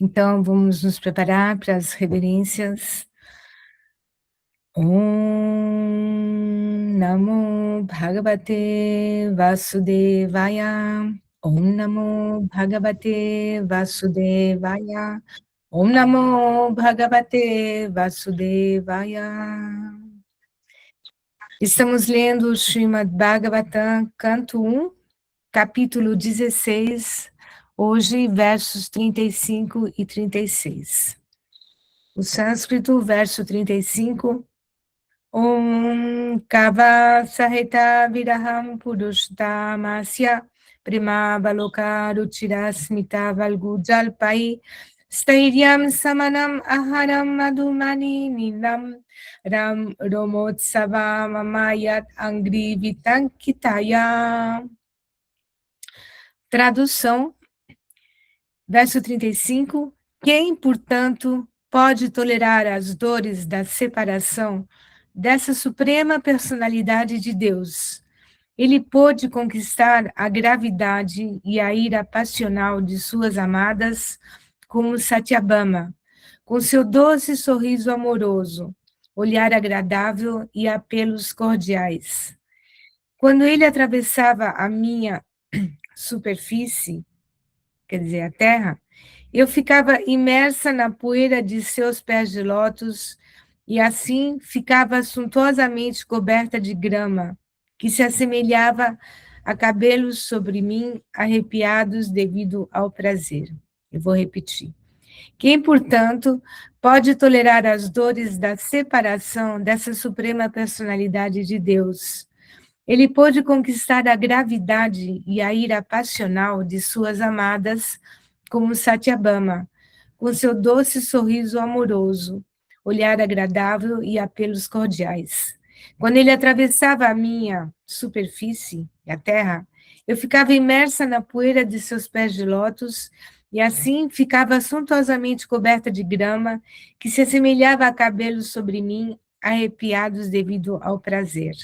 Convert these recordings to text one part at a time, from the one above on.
Então, vamos nos preparar para as reverências. Om Namo Bhagavate Vasudevaya. Om Namo Bhagavate Vasudevaya. Om Namo Bhagavate Vasudevaya. Estamos lendo o Srimad Bhagavatam, canto 1, capítulo 16, hoje, versos 35 e 36. O sânscrito, verso 35. Om Kava Sahita Viraham Purushtamasya Prima Baloka Ruchirasmita Valgujalpai Stairyam Samanam Aharam Madhumani Nilam Ram Romotsava Mamayat Angri Vitankitaya. Tradução, verso 35. Quem, portanto, pode tolerar as dores da separação dessa suprema personalidade de Deus? Ele pôde conquistar a gravidade e a ira passional de suas amadas como Satyabhama, com seu doce sorriso amoroso, olhar agradável e apelos cordiais. Quando ele atravessava a minha superfície, quer dizer, a terra, eu ficava imersa na poeira de seus pés de lótus e assim ficava suntuosamente coberta de grama, que se assemelhava a cabelos sobre mim arrepiados devido ao prazer. Eu vou repetir. Quem, portanto, pode tolerar as dores da separação dessa suprema personalidade de Deus? Ele pôde conquistar a gravidade e a ira passional de suas amadas, como Satyabhama, com seu doce sorriso amoroso, olhar agradável e apelos cordiais. Quando ele atravessava a minha superfície, a terra, eu ficava imersa na poeira de seus pés de lótus e assim ficava suntuosamente coberta de grama que se assemelhava a cabelos sobre mim, arrepiados devido ao prazer.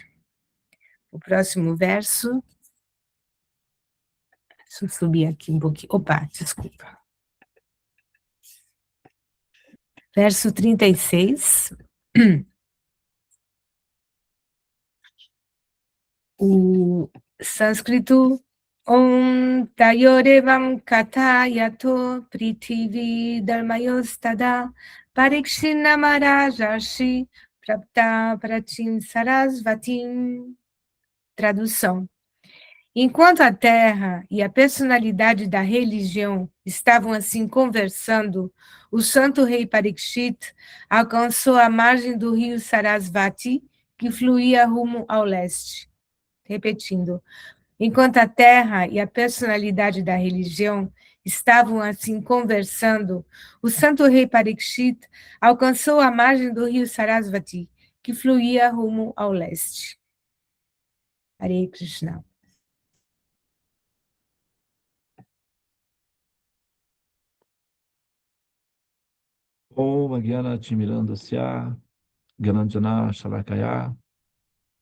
O próximo verso. Deixa eu subir aqui um pouquinho. Opa, desculpa. Verso 36. O sânscrito. Om Tayorevam Katayato Prithivi Dharmayostada Parikshina Marajashi Prapta Pratim Sarasvatim. Tradução. Enquanto a terra e a personalidade da religião estavam assim conversando, o santo rei Parikshit alcançou a margem do rio Sarasvati, que fluía rumo ao leste. Repetindo, enquanto a terra e a personalidade da religião estavam assim conversando, o santo rei Parikshit alcançou a margem do rio Sarasvati, que fluía rumo ao leste. Hare Krishna. Om Agyana Timirandasya Gyananjana Shalakaya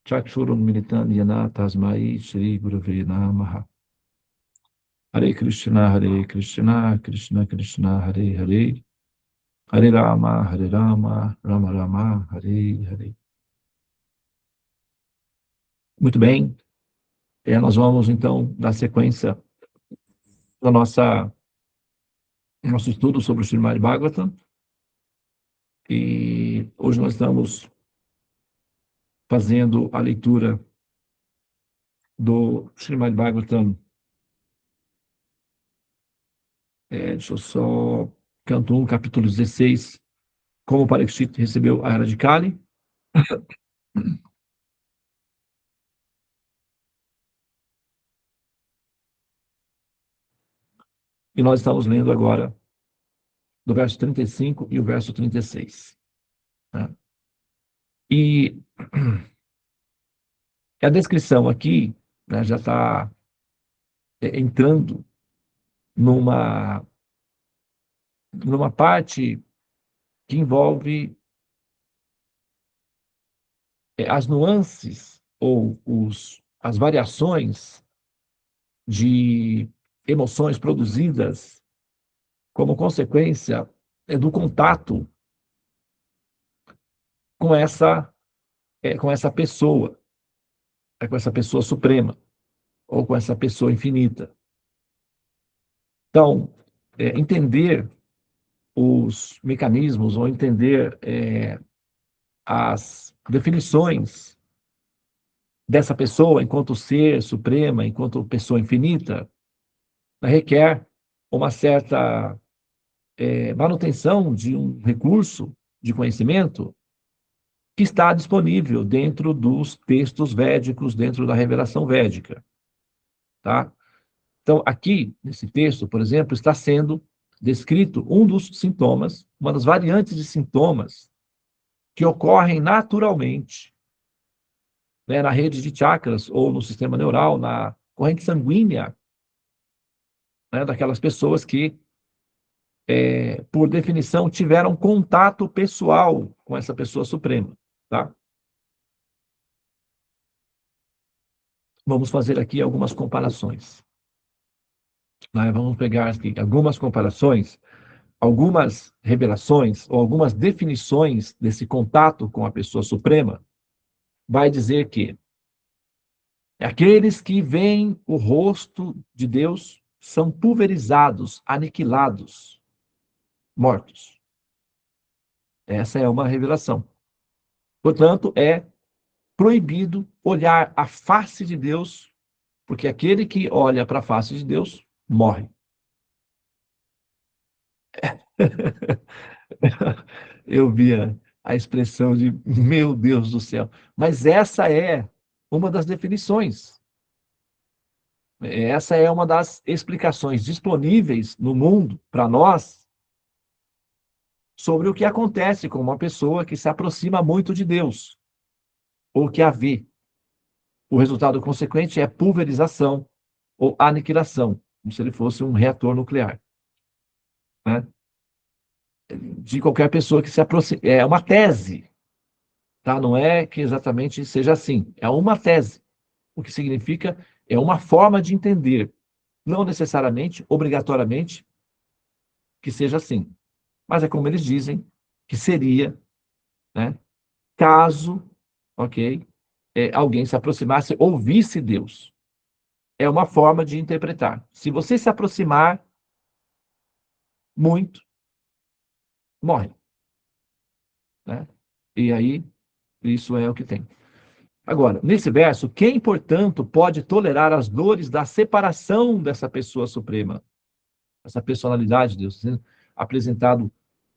Chakshurun Militan Yana Tasmai Shri Gurave Namaha. Hare Krishna, Krishna Krishna, Hare Hare, Hare Rama, Rama Rama, Hare Hare. Muito bem, nós vamos então dar sequência no nosso estudo sobre o Srimad Bhagavatam. E hoje nós estamos fazendo a leitura do Srimad Bhagavatam. Deixa eu só... Canto 1, capítulo 16, como Parikshit recebeu a era de Kali. E nós estamos lendo agora do verso 35 e o verso 36. Né? E a descrição aqui, né, já está entrando numa parte que envolve as nuances ou as variações de emoções produzidas como consequência do contato com essa pessoa, com essa pessoa suprema, ou com essa pessoa infinita. Então, entender os mecanismos, ou entender as definições dessa pessoa enquanto ser suprema, enquanto pessoa infinita, requer uma certa manutenção de um recurso de conhecimento que está disponível dentro dos textos védicos, dentro da revelação védica, tá? Então, aqui, nesse texto, por exemplo, está sendo descrito um dos sintomas, uma das variantes de sintomas que ocorrem naturalmente, né, na rede de chakras ou no sistema neural, na corrente sanguínea, né, daquelas pessoas que, por definição, tiveram contato pessoal com essa pessoa suprema, tá? Vamos fazer aqui algumas comparações. Né? Vamos pegar aqui algumas comparações, algumas revelações ou algumas definições desse contato com a pessoa suprema. Vai dizer que aqueles que veem o rosto de Deus são pulverizados, aniquilados, mortos. Essa é uma revelação. Portanto, é proibido olhar a face de Deus, porque aquele que olha para a face de Deus morre. Eu via a expressão de meu Deus do céu. Mas essa é uma das definições. Essa é uma das explicações disponíveis no mundo para nós sobre o que acontece com uma pessoa que se aproxima muito de Deus, ou que a vê. O resultado consequente é pulverização ou aniquilação, como se ele fosse um reator nuclear, né? De qualquer pessoa que se aproxima. É uma tese, tá? Não é que exatamente seja assim. É uma tese. O que significa é uma forma de entender. Não necessariamente, obrigatoriamente, que seja assim. Mas é como eles dizem que seria, né? Caso, ok, alguém se aproximasse ou visse Deus. É uma forma de interpretar. Se você se aproximar muito, morre, né? E aí, isso é o que tem. Agora, nesse verso, quem, portanto, pode tolerar as dores da separação dessa pessoa suprema? Essa personalidade de Deus, sendo apresentado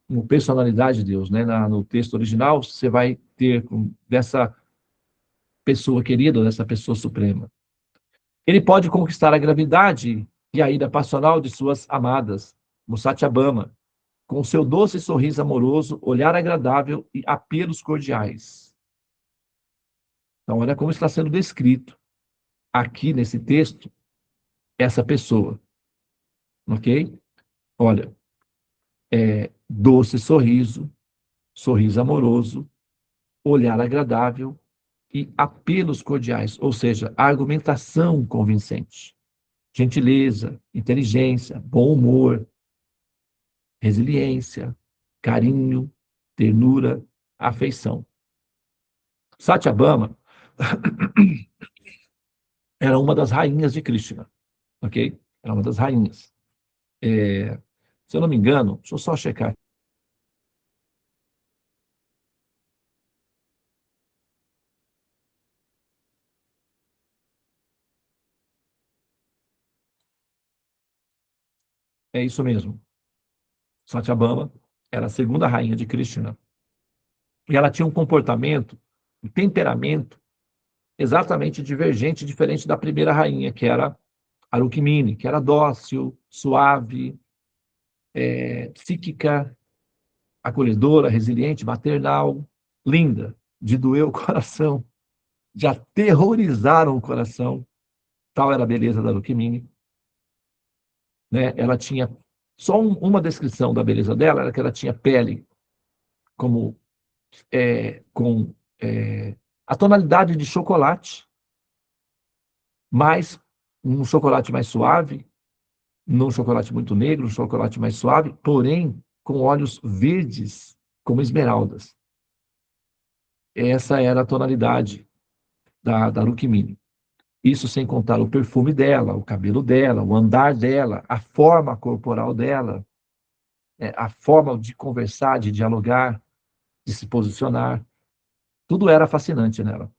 como personalidade de Deus, né? No texto original, você vai ter dessa pessoa querida, dessa pessoa suprema. Ele pode conquistar a gravidade e a ida passional de suas amadas, como Satyabhama, com seu doce sorriso amoroso, olhar agradável e apelos cordiais. Então, olha como está sendo descrito aqui nesse texto essa pessoa, ok? Olha, doce sorriso, sorriso amoroso, olhar agradável e apelos cordiais, ou seja, argumentação convincente, gentileza, inteligência, bom humor, resiliência, carinho, ternura, afeição. Satyabhama era uma das rainhas de Krishna, ok? Era uma das rainhas. Se eu não me engano, deixa eu só checar. É isso mesmo. Satyabhama era a segunda rainha de Krishna. E ela tinha um comportamento, um temperamento exatamente divergente, diferente da primeira rainha, que era a Rukmini, que era dócil, suave, psíquica, acolhedora, resiliente, maternal, linda, de doer o coração, de aterrorizar o coração. Tal era a beleza da Rukmini. Né? Ela tinha só uma descrição da beleza dela, era que ela tinha pele como com a tonalidade de chocolate, mas um chocolate mais suave, num chocolate muito negro, um chocolate mais suave, porém com olhos verdes, como esmeraldas. Essa era a tonalidade da Rukmini. Isso sem contar o perfume dela, o cabelo dela, o andar dela, a forma corporal dela, a forma de conversar, de dialogar, de se posicionar. Tudo era fascinante nela.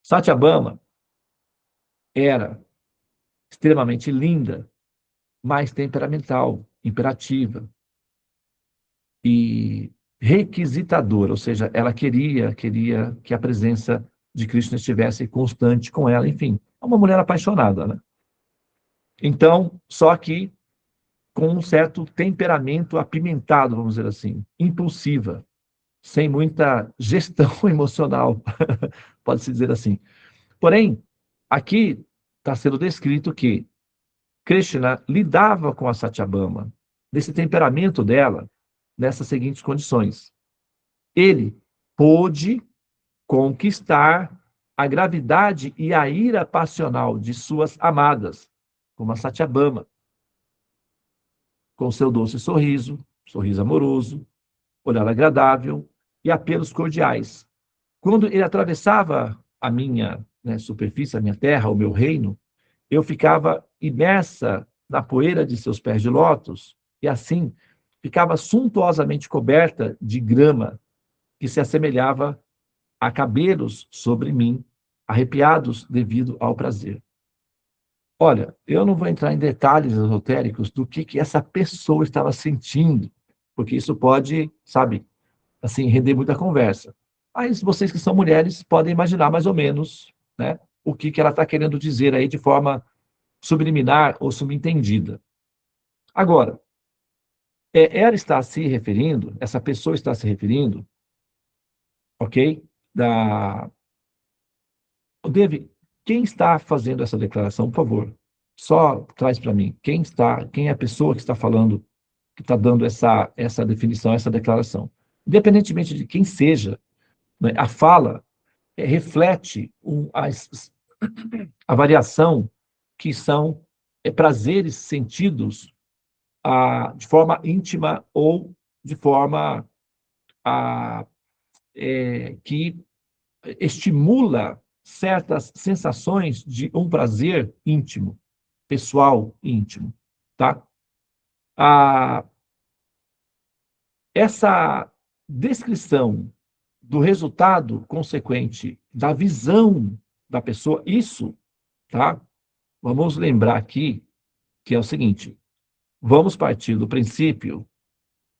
Satyabhama era extremamente linda, mais temperamental, imperativa e requisitadora, ou seja, ela queria que a presença de Krishna estivesse constante com ela, enfim, é uma mulher apaixonada, né? Então, só que com um certo temperamento apimentado, vamos dizer assim, impulsiva, sem muita gestão emocional, pode-se dizer assim. Porém, aqui está sendo descrito que Krishna lidava com a Satyabhama, desse temperamento dela, nessas seguintes condições. Ele pôde conquistar a gravidade e a ira passional de suas amadas, como a Satyabhama, com seu doce sorriso, sorriso amoroso, olhar agradável e apelos cordiais. Quando ele atravessava a minha superfície, a minha terra, o meu reino, eu ficava imersa na poeira de seus pés de lótus e assim ficava suntuosamente coberta de grama que se assemelhava a cabelos sobre mim, arrepiados devido ao prazer. Olha, eu não vou entrar em detalhes esotéricos do que essa pessoa estava sentindo, porque isso pode, sabe, assim, render muita conversa. Mas vocês que são mulheres podem imaginar mais ou menos, né, o que ela está querendo dizer aí de forma subliminar ou subentendida. Agora, ela está se referindo, essa pessoa está se referindo, ok? David, quem está fazendo essa declaração, por favor, só traz para mim quem é a pessoa que está falando, que está dando essa definição, essa declaração. Independentemente de quem seja, né, a fala reflete a variação que são prazeres sentidos de forma íntima ou de forma que estimula certas sensações de um prazer íntimo, pessoal íntimo, tá? Essa descrição do resultado consequente da visão da pessoa, isso, tá? Vamos lembrar aqui que é o seguinte, vamos partir do princípio,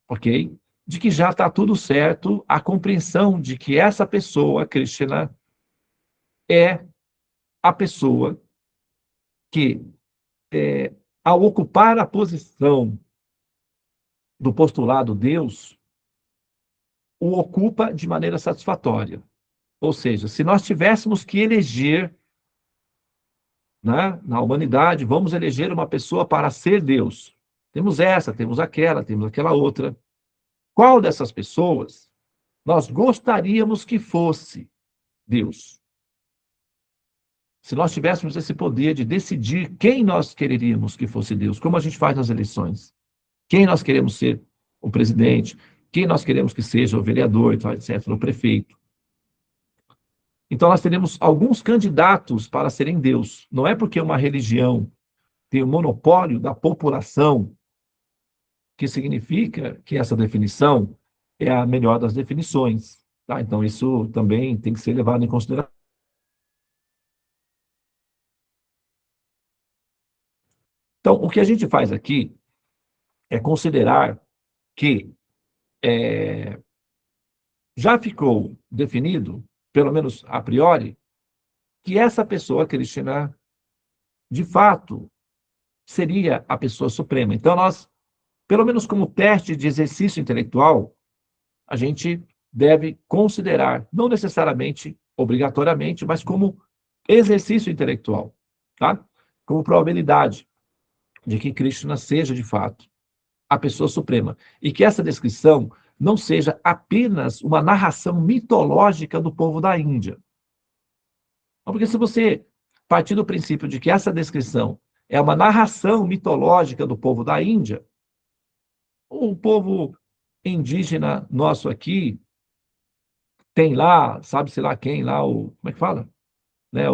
ok? De que já está tudo certo, a compreensão de que essa pessoa, Krishna, é a pessoa que, ao ocupar a posição do postulado Deus, o ocupa de maneira satisfatória. Ou seja, se nós tivéssemos que eleger, né, na humanidade, vamos eleger uma pessoa para ser Deus. Temos essa, temos aquela outra. Qual dessas pessoas nós gostaríamos que fosse Deus? Se nós tivéssemos esse poder de decidir quem nós quereríamos que fosse Deus, como a gente faz nas eleições, quem nós queremos ser o presidente, quem nós queremos que seja o vereador, etc., o prefeito. Então, nós teremos alguns candidatos para serem Deus. Não é porque uma religião tem o monopólio da população que significa que essa definição é a melhor das definições. Tá? Então, isso também tem que ser levado em consideração. Então, o que a gente faz aqui é considerar que já ficou definido, pelo menos a priori, que essa pessoa, Krishna, de fato, seria a pessoa suprema. Então, nós, pelo menos como teste de exercício intelectual, a gente deve considerar, não necessariamente, obrigatoriamente, mas como exercício intelectual, tá? Como probabilidade de que Krishna seja, de fato, a pessoa suprema. E que essa descrição não seja apenas uma narração mitológica do povo da Índia. Porque se você partir do princípio de que essa descrição é uma narração mitológica do povo da Índia. O povo indígena nosso aqui tem lá, sabe-se lá quem, lá o, como é que fala? Né,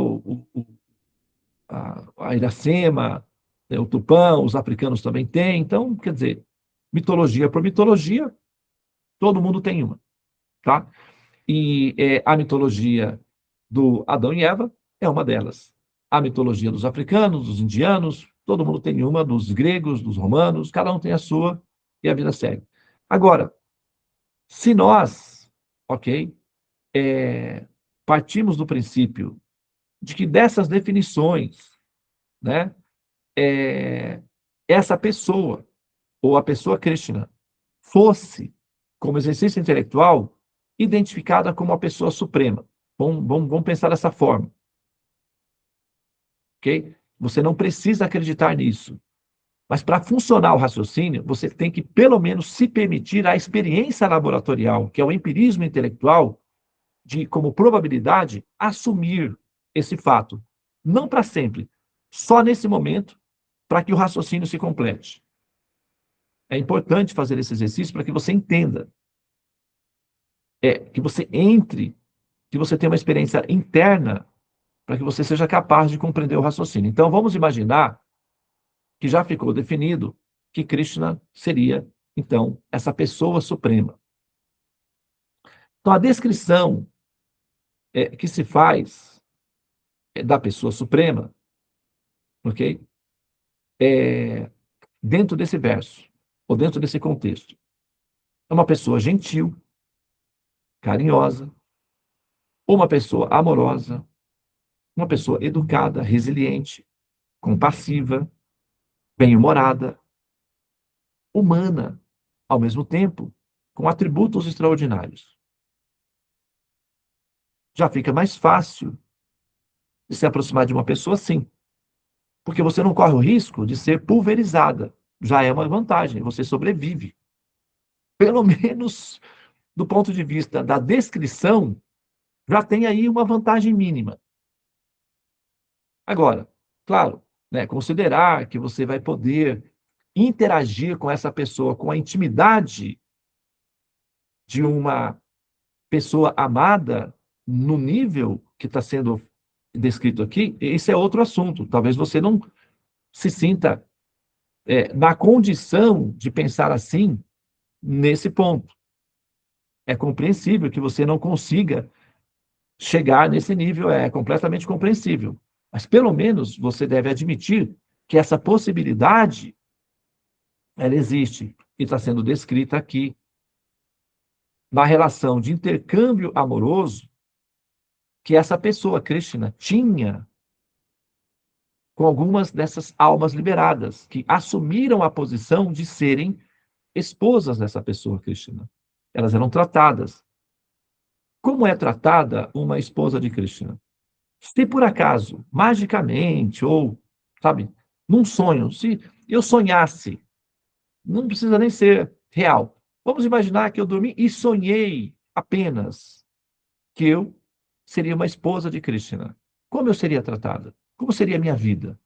a Iracema, né, o Tupã, os africanos também têm. Então, quer dizer, mitologia por mitologia, todo mundo tem uma, tá? E a mitologia do Adão e Eva é uma delas. A mitologia dos africanos, dos indianos, todo mundo tem uma, dos gregos, dos romanos, cada um tem a sua e a vida segue. Agora, se nós, ok, partimos do princípio de que dessas definições, né, essa pessoa, ou a pessoa Krishna, fosse, como exercício intelectual, identificada como a pessoa suprema. Vamos pensar dessa forma. Ok? Você não precisa acreditar nisso. Mas para funcionar o raciocínio, você tem que, pelo menos, se permitir a experiência laboratorial, que é o empirismo intelectual, de, como probabilidade, assumir esse fato. Não para sempre, só nesse momento, para que o raciocínio se complete. É importante fazer esse exercício para que você entenda. Que você entre, que você tenha uma experiência interna, para que você seja capaz de compreender o raciocínio. Então, vamos imaginar que já ficou definido que Krishna seria, então, essa pessoa suprema. Então, a descrição que se faz da pessoa suprema, ok? Dentro desse verso, ou dentro desse contexto. É uma pessoa gentil, carinhosa, uma pessoa amorosa, uma pessoa educada, resiliente, compassiva, bem-humorada, humana, ao mesmo tempo, com atributos extraordinários. Já fica mais fácil de se aproximar de uma pessoa assim, porque você não corre o risco de ser pulverizada. Já é uma vantagem, você sobrevive. Pelo menos do ponto de vista da descrição, já tem aí uma vantagem mínima. Agora, claro, né, considerar que você vai poder interagir com essa pessoa com a intimidade de uma pessoa amada no nível que está sendo descrito aqui, esse é outro assunto. Talvez você não se sinta na condição de pensar assim nesse ponto. É compreensível que você não consiga chegar nesse nível, é completamente compreensível. Mas pelo menos você deve admitir que essa possibilidade ela existe e está sendo descrita aqui na relação de intercâmbio amoroso que essa pessoa, Krishna, tinha com algumas dessas almas liberadas, que assumiram a posição de serem esposas dessa pessoa, Krishna. Elas eram tratadas. Como é tratada uma esposa de Krishna? Se por acaso, magicamente, ou, sabe, num sonho, se eu sonhasse, não precisa nem ser real. Vamos imaginar que eu dormi e sonhei apenas que eu seria uma esposa de Krishna. Como eu seria tratada? Como seria a minha vida?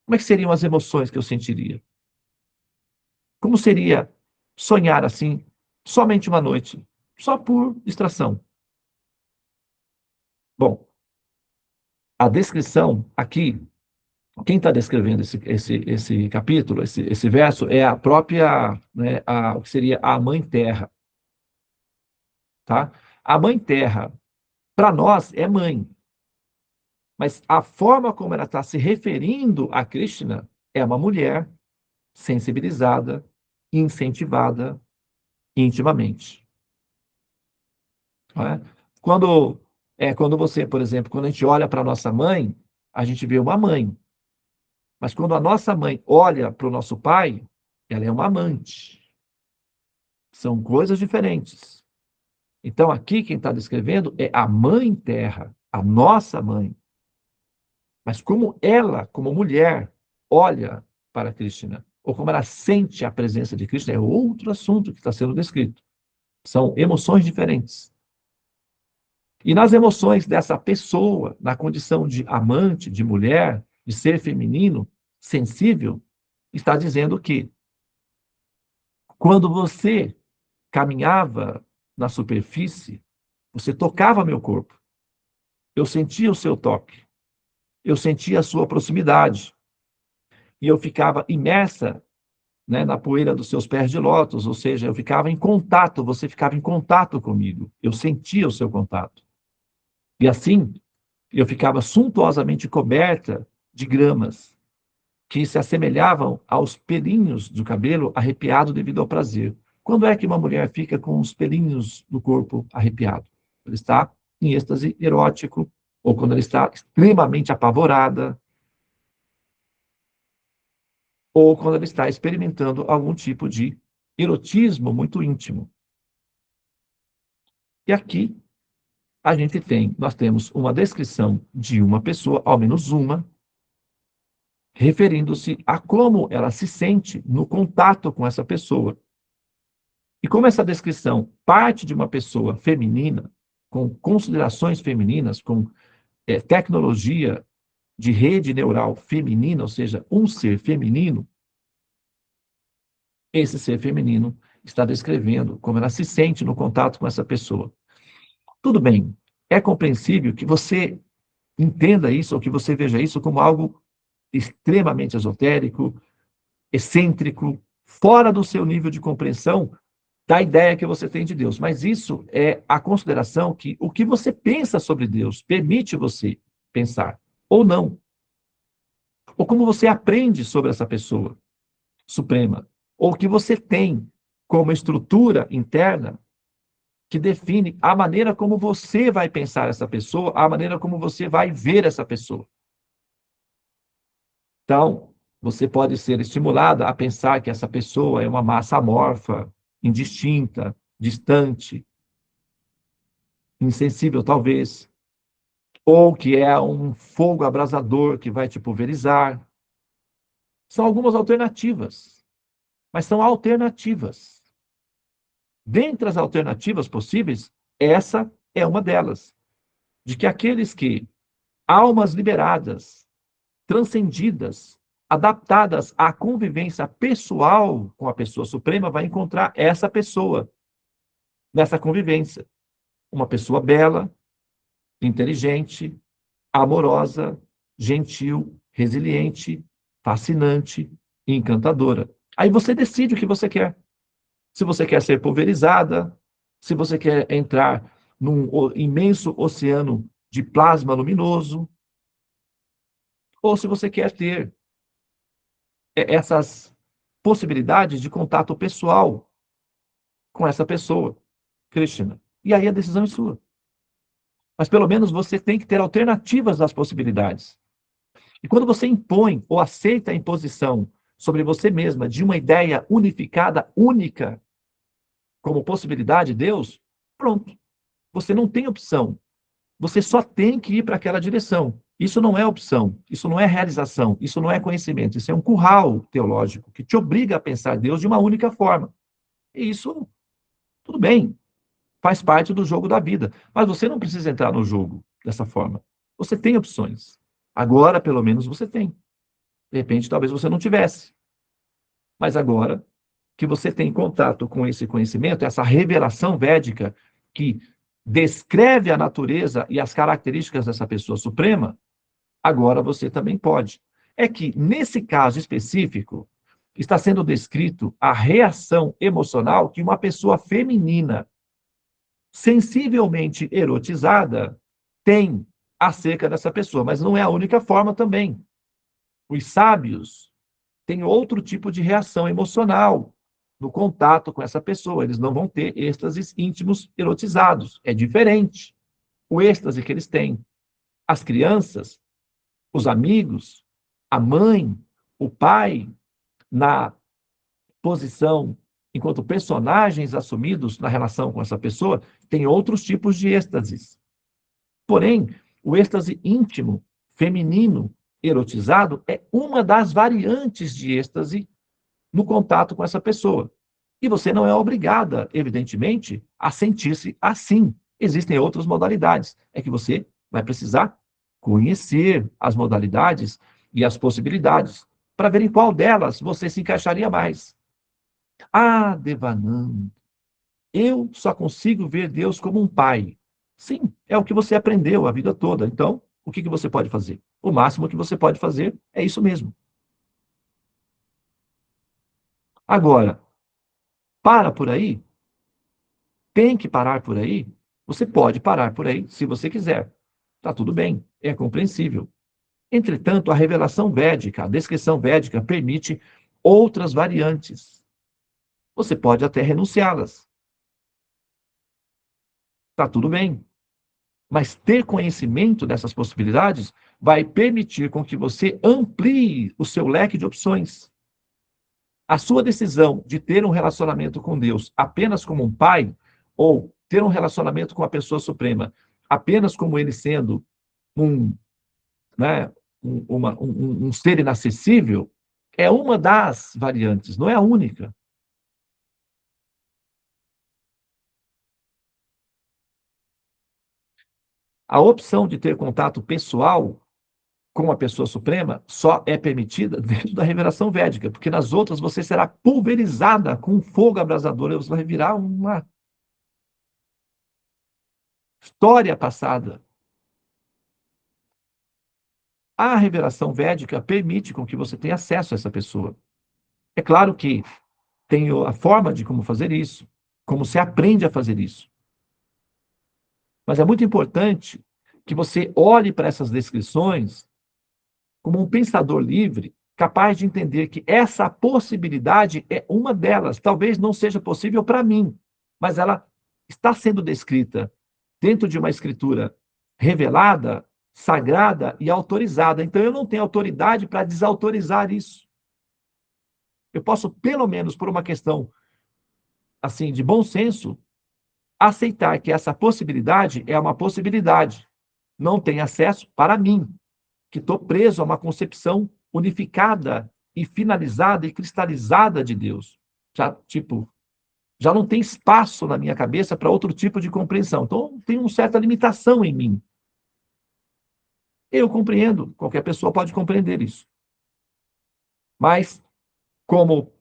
Como é que seriam as emoções que eu sentiria? Como seria sonhar assim, somente uma noite, só por distração? Bom, a descrição aqui, quem está descrevendo esse capítulo, esse verso, é a própria, né, o que seria a Mãe Terra. Tá? A Mãe Terra, para nós, é mãe. Mas a forma como ela está se referindo a Krishna é uma mulher sensibilizada, incentivada intimamente. Não é? Quando você, por exemplo, quando a gente olha para a nossa mãe, a gente vê uma mãe. Mas quando a nossa mãe olha para o nosso pai, ela é uma amante. São coisas diferentes. Então, aqui quem está descrevendo é a Mãe Terra, a nossa mãe. Mas como ela, como mulher, olha para Krishna, ou como ela sente a presença de Krishna, é outro assunto que está sendo descrito. São emoções diferentes. E nas emoções dessa pessoa, na condição de amante, de mulher, de ser feminino, sensível está dizendo que quando você caminhava na superfície, você tocava meu corpo. Eu sentia o seu toque. Eu sentia a sua proximidade. E eu ficava imersa, né, na poeira dos seus pés de lótus, ou seja, eu ficava em contato, você ficava em contato comigo. Eu sentia o seu contato. E assim, eu ficava suntuosamente coberta de gramas que se assemelhavam aos pelinhos do cabelo arrepiado devido ao prazer. Quando é que uma mulher fica com os pelinhos do corpo arrepiado? Ela está em êxtase erótico, ou quando ela está extremamente apavorada, ou quando ela está experimentando algum tipo de erotismo muito íntimo. E aqui nós temos uma descrição de uma pessoa, ao menos uma, referindo-se a como ela se sente no contato com essa pessoa. E como essa descrição parte de uma pessoa feminina, com considerações femininas, com tecnologia de rede neural feminina, ou seja, um ser feminino, esse ser feminino está descrevendo como ela se sente no contato com essa pessoa. Tudo bem, é compreensível que você entenda isso, ou que você veja isso como algo extremamente esotérico, excêntrico, fora do seu nível de compreensão da ideia que você tem de Deus. Mas isso é a consideração que o que você pensa sobre Deus permite você pensar, ou não. Ou como você aprende sobre essa pessoa suprema, ou o que você tem como estrutura interna que define a maneira como você vai pensar essa pessoa, a maneira como você vai ver essa pessoa. Então, você pode ser estimulada a pensar que essa pessoa é uma massa amorfa, indistinta, distante, insensível talvez, ou que é um fogo abrasador que vai te pulverizar. São algumas alternativas, mas são alternativas. Dentre as alternativas possíveis, essa é uma delas, de que aqueles que, almas liberadas, transcendidas, adaptadas à convivência pessoal com a pessoa suprema, vai encontrar essa pessoa nessa convivência. Uma pessoa bela, inteligente, amorosa, gentil, resiliente, fascinante e encantadora. Aí você decide o que você quer. Se você quer ser pulverizada, se você quer entrar num imenso oceano de plasma luminoso, ou se você quer ter essas possibilidades de contato pessoal com essa pessoa, Krishna. E aí a decisão é sua. Mas pelo menos você tem que ter alternativas das possibilidades. E quando você impõe ou aceita a imposição sobre você mesma de uma ideia unificada, única, como possibilidade de Deus, pronto. Você não tem opção. Você só tem que ir para aquela direção. Isso não é opção, isso não é realização, isso não é conhecimento, isso é um curral teológico que te obriga a pensar Deus de uma única forma. E isso, tudo bem, faz parte do jogo da vida. Mas você não precisa entrar no jogo dessa forma. Você tem opções. Agora, pelo menos, você tem. De repente, talvez você não tivesse. Mas agora que você tem contato com esse conhecimento, essa revelação védica que descreve a natureza e as características dessa pessoa suprema, agora você também pode. É que, nesse caso específico, está sendo descrito a reação emocional que uma pessoa feminina, sensivelmente erotizada, tem acerca dessa pessoa. Mas não é a única forma também. Os sábios têm outro tipo de reação emocional no contato com essa pessoa. Eles não vão ter êxtases íntimos erotizados. É diferente o êxtase que eles têm. As crianças, os amigos, a mãe, o pai, na posição enquanto personagens assumidos na relação com essa pessoa, têm outros tipos de êxtases. Porém, o êxtase íntimo, feminino, erotizado, é uma das variantes de êxtase no contato com essa pessoa. E você não é obrigada, evidentemente, a sentir-se assim. Existem outras modalidades. É que você vai precisar conhecer as modalidades e as possibilidades. para ver em qual delas você se encaixaria mais. Ah, Devananda, eu só consigo ver Deus como um pai. Sim, é o que você aprendeu a vida toda. Então, o que você pode fazer? O máximo que você pode fazer é isso mesmo. Agora, para por aí? Tem que parar por aí? Você pode parar por aí, se você quiser. Está tudo bem, é compreensível. Entretanto, a revelação védica, a descrição védica, permite outras variantes. Você pode até renunciá-las. Está tudo bem. Mas ter conhecimento dessas possibilidades vai permitir com que você amplie o seu leque de opções. A sua decisão de ter um relacionamento com Deus apenas como um pai, ou ter um relacionamento com a pessoa suprema apenas como ele sendo um, né, um ser inacessível, é uma das variantes, não é a única. A opção de ter contato pessoal com a pessoa suprema só é permitida dentro da revelação védica, porque nas outras você será pulverizada com um fogo abrasador, você vai virar uma história passada. A revelação védica permite com que você tenha acesso a essa pessoa. É claro que tem a forma de como fazer isso, como se aprende a fazer isso. Mas é muito importante que você olhe para essas descrições como um pensador livre, capaz de entender que essa possibilidade é uma delas. Talvez não seja possível para mim, mas ela está sendo descrita dentro de uma escritura revelada, sagrada e autorizada. Então eu não tenho autoridade para desautorizar isso. Eu posso, pelo menos por uma questão assim de bom senso, aceitar que essa possibilidade é uma possibilidade. Não tem acesso para mim, que estou preso a uma concepção unificada e finalizada e cristalizada de Deus. Já não tem espaço na minha cabeça para outro tipo de compreensão. Então, tem uma certa limitação em mim. Eu compreendo, qualquer pessoa pode compreender isso. Mas, como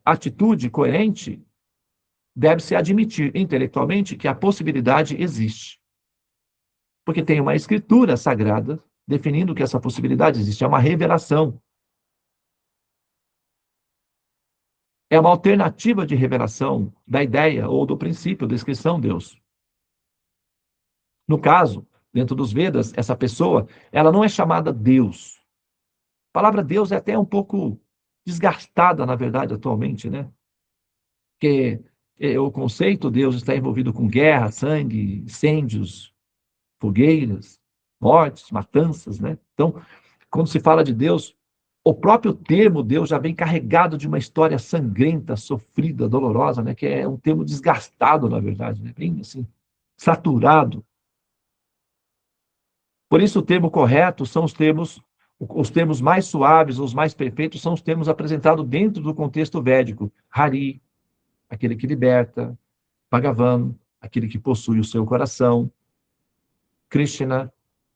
atitude coerente, deve-se admitir intelectualmente que a possibilidade existe. Porque tem uma escritura sagrada definindo que essa possibilidade existe. É uma revelação. É uma alternativa de revelação da ideia ou do princípio, descrição Deus. No caso, dentro dos Vedas, essa pessoa, ela não é chamada Deus. A palavra Deus é até um pouco desgastada, na verdade, atualmente, né? Porque o conceito Deus está envolvido com guerra, sangue, incêndios, fogueiras, mortes, matanças, né? Então, quando se fala de Deus, o próprio termo Deus já vem carregado de uma história sangrenta, sofrida, dolorosa, né? Que é um termo desgastado, na verdade, né? Bem assim, saturado. Por isso, o termo correto são os termos mais suaves, os mais perfeitos, são os termos apresentados dentro do contexto védico. Hari, aquele que liberta; Bhagavan, aquele que possui o seu coração; Krishna,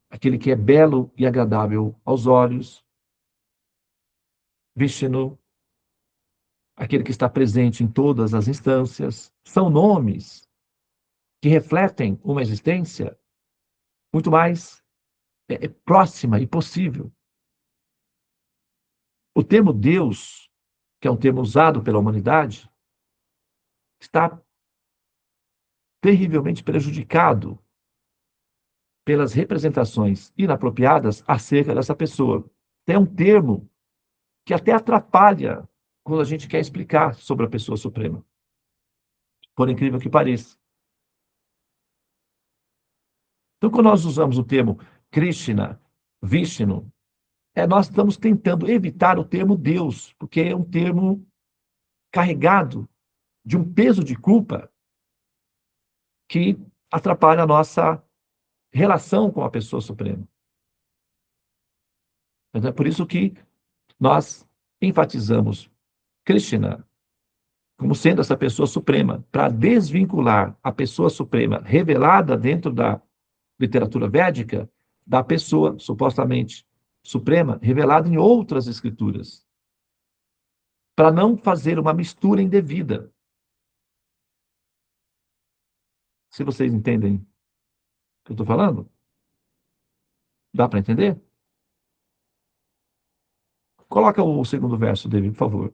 aquele que é belo e agradável aos olhos; Vishnu, aquele que está presente em todas as instâncias. São nomes que refletem uma existência muito mais próxima e possível. O termo Deus, que é um termo usado pela humanidade, está terrivelmente prejudicado pelas representações inapropriadas acerca dessa pessoa. É um termo que até atrapalha quando a gente quer explicar sobre a pessoa suprema, por incrível que pareça. Então, quando nós usamos o termo Krishna, Vishnu, nós estamos tentando evitar o termo Deus, porque é um termo carregado de um peso de culpa que atrapalha a nossa relação com a pessoa suprema. Mas é por isso que nós enfatizamos Krishna como sendo essa pessoa suprema, para desvincular a pessoa suprema revelada dentro da literatura védica da pessoa, supostamente suprema revelada em outras escrituras, para não fazer uma mistura indevida. Se vocês entendem o que eu estou falando, dá para entender? Coloca o segundo verso, David, por favor.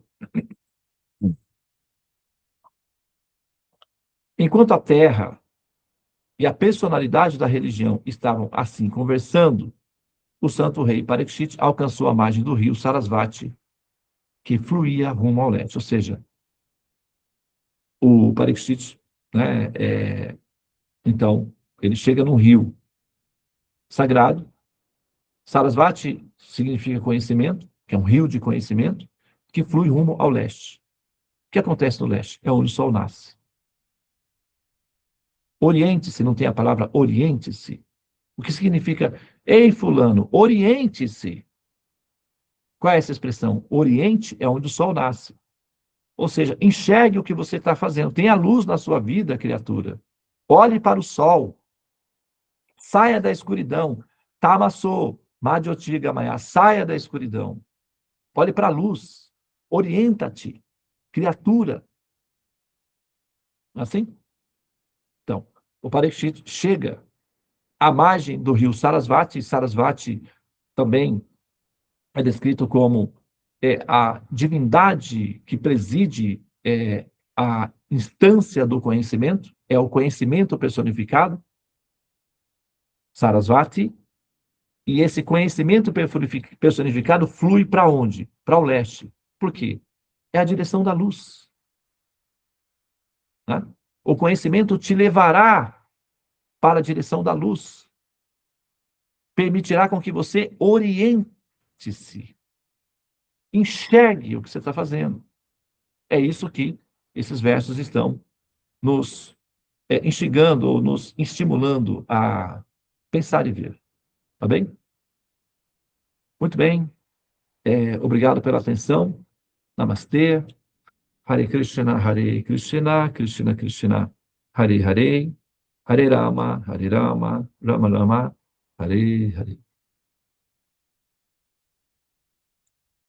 Enquanto a terra e a personalidade da religião estavam assim conversando, o santo rei Parikshit alcançou a margem do rio Sarasvati, que fluía rumo ao leste. Ou seja, o Parikshit, né, então, ele chega num rio sagrado. Sarasvati significa conhecimento, que é um rio de conhecimento, que flui rumo ao leste. O que acontece no leste? É onde o sol nasce. Oriente-se, não tem a palavra oriente-se. O que significa, ei, fulano, oriente-se. Qual é essa expressão? Oriente é onde o sol nasce. Ou seja, enxergue o que você está fazendo. Tenha luz na sua vida, criatura. Olhe para o sol. Saia da escuridão. Tamassô, Madhyotigamaya, saia da escuridão. Olhe para a luz. Orienta-te, criatura. Assim? Então, o Parikshit chega à margem do rio Sarasvati. Sarasvati também é descrito como a divindade que preside a instância do conhecimento, é o conhecimento personificado, Sarasvati, e esse conhecimento personificado flui para onde? Para o leste. Por quê? É a direção da luz. Né? O conhecimento te levará para a direção da luz. Permitirá com que você oriente-se. Enxergue o que você está fazendo. É isso que esses versos estão nos instigando ou nos estimulando a pensar e ver. Tá bem? Muito bem. Obrigado pela atenção. Namastê. Hare Krishna, Krishna Krishna, Hare Hare, Hare Rama, Rama Rama, Hare Hare.